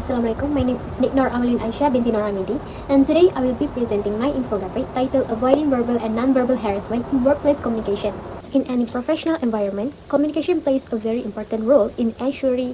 Assalamualaikum, my name is Niknor Amalin Aisyah binti Noramidi, and today I will be presenting my infographic titled Avoiding Verbal and Non-Verbal Harassment in Workplace Communication. In any professional environment, communication plays a very important role in ensuring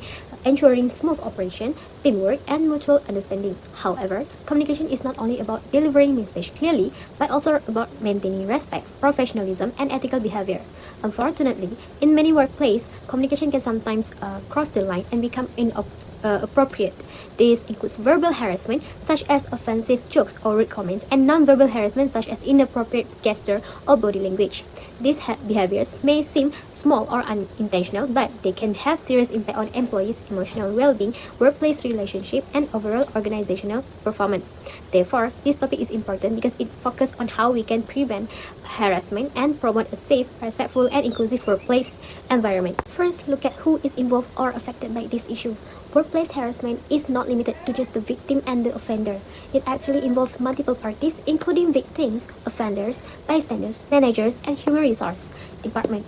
smooth operation, teamwork, and mutual understanding. However, communication is not only about delivering message clearly, but also about maintaining respect, professionalism, and ethical behavior. Unfortunately, in many workplaces, communication can sometimes cross the line and become inappropriate. This includes verbal harassment, such as offensive jokes or rude comments, and non-verbal harassment, such as inappropriate gesture or body language. These behaviors may seem small or unintentional, but they can have serious impact on employees' emotional well-being, workplace relationship, and overall organizational performance. Therefore, this topic is important because it focuses on how we can prevent harassment and promote a safe, respectful, and inclusive workplace environment. First, look at who is involved or affected by this issue. Workplace harassment is not limited to just the victim and the offender. It actually involves multiple parties, including victims, offenders, bystanders, managers, and human resource department.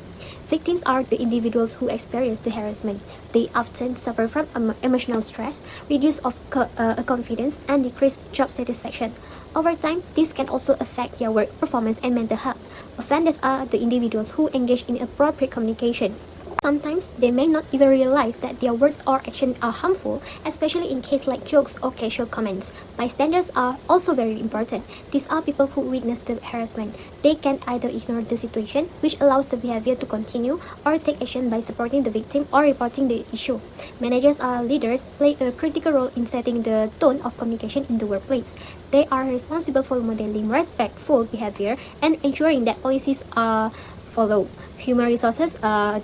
Victims are the individuals who experience the harassment. They often suffer from emotional stress, reduced confidence, and decreased job satisfaction. Over time, this can also affect their work performance and mental health. Offenders are the individuals who engage in inappropriate communication. Sometimes they may not even realize that their words or actions are harmful, especially in cases like jokes or casual comments. Bystanders are also very important. These are people who witness the harassment. They can either ignore the situation, which allows the behavior to continue, or take action by supporting the victim or reporting the issue. Managers or leaders play a critical role in setting the tone of communication in the workplace. They are responsible for modeling respectful behavior and ensuring that policies are followed. Human resources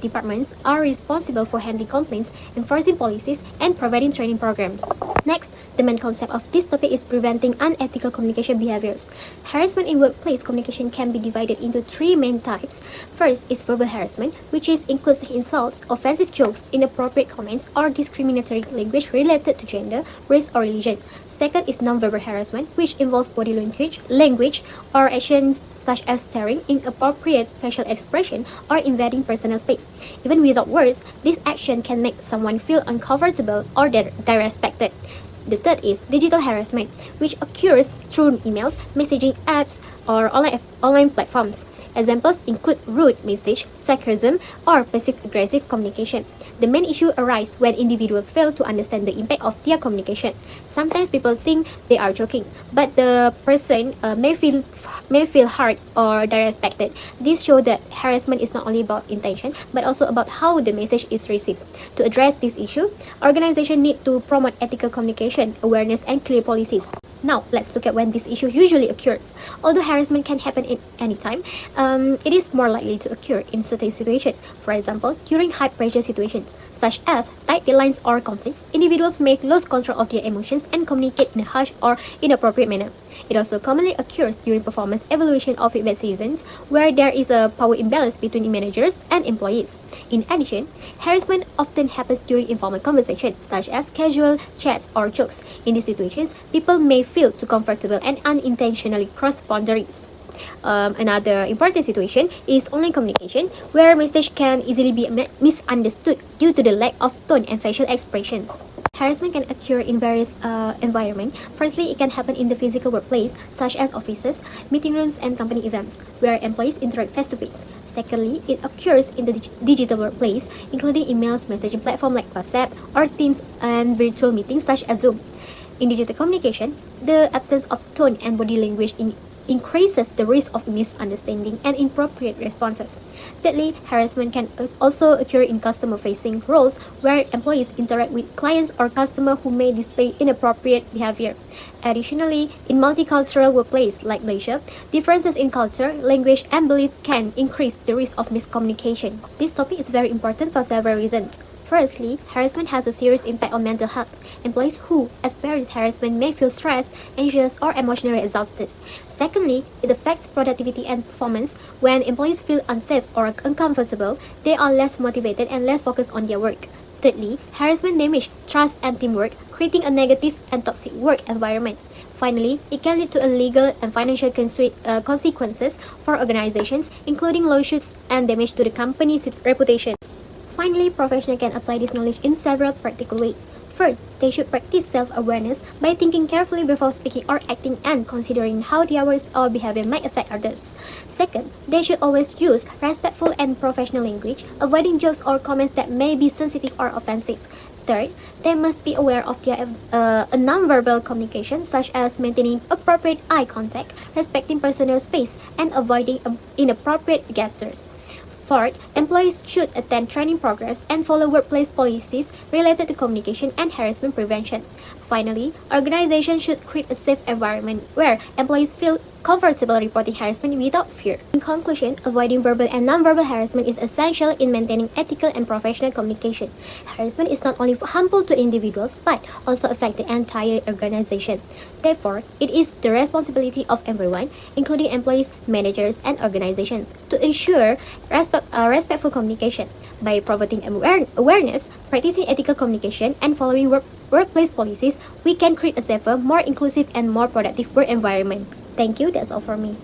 departments are responsible for handling complaints, enforcing policies, and providing training programs. Next, the main concept of this topic is preventing unethical communication behaviors. Harassment in workplace communication can be divided into three main types. First is verbal harassment, which includes language, offensive jokes, inappropriate comments, or discriminatory language related to gender, race, or religion. Second is non-verbal harassment, which involves body language, or actions such as staring, inappropriate facial expression, or invading personal space. Even without words, this action can make someone feel uncomfortable or disrespected. The third is digital harassment, which occurs through emails, messaging apps, or online platforms. Examples include rude message, sarcasm, or passive-aggressive communication. The main issue arises when individuals fail to understand the impact of their communication. Sometimes people think they are joking, but the person may feel hurt or disrespected. This shows that harassment is not only about intention, but also about how the message is received. To address this issue, organizations need to promote ethical communication, awareness, and clear policies. Now, let's look at when this issue usually occurs. Although harassment can happen at any time, it is more likely to occur in certain situations. For example, during high-pressure situations, such as tight deadlines or conflicts, individuals may lose control of their emotions and communicate in a harsh or inappropriate manner. It also commonly occurs during performance evaluation or feedback seasons, where there is a power imbalance between managers and employees. In addition, harassment often happens during informal conversations, such as casual chats or jokes. In these situations, people may feel too comfortable and unintentionally cross boundaries. Another important situation is online communication, where message can easily be misunderstood due to the lack of tone and facial expressions. Harassment can occur in various environments. Firstly, it can happen in the physical workplace, such as offices, meeting rooms, and company events, where employees interact face-to-face. Secondly, it occurs in the digital workplace, including emails, messaging platforms like WhatsApp, or Teams, and virtual meetings such as Zoom. In digital communication, the absence of tone and body language increases the risk of misunderstanding and inappropriate responses. Thirdly, harassment can also occur in customer-facing roles, where employees interact with clients or customers who may display inappropriate behavior. Additionally, in multicultural workplaces like Malaysia, differences in culture, language, and belief can increase the risk of miscommunication. This topic is very important for several reasons. Firstly, harassment has a serious impact on mental health. Employees who experience harassment may feel stressed, anxious, or emotionally exhausted. Secondly, it affects productivity and performance. When employees feel unsafe or uncomfortable, they are less motivated and less focused on their work. Thirdly, harassment damages trust and teamwork, creating a negative and toxic work environment. Finally, it can lead to legal and financial consequences for organizations, including lawsuits and damage to the company's reputation. Finally, professionals can apply this knowledge in several practical ways. First, they should practice self-awareness by thinking carefully before speaking or acting and considering how their words or behavior might affect others. Second, they should always use respectful and professional language, avoiding jokes or comments that may be sensitive or offensive. Third, they must be aware of their nonverbal communication, such as maintaining appropriate eye contact, respecting personal space, and avoiding inappropriate gestures. Fourth, employees should attend training programs and follow workplace policies related to communication and harassment prevention. Finally, organizations should create a safe environment where employees feel comfortable reporting harassment without fear. In conclusion, avoiding verbal and nonverbal harassment is essential in maintaining ethical and professional communication. Harassment is not only harmful to individuals but also affects the entire organization. Therefore, it is the responsibility of everyone, including employees, managers, and organizations, to ensure respectful communication. By promoting awareness, practicing ethical communication, and following workplace policies, we can create a safer, more inclusive, and more productive work environment. Thank you. That's all for me.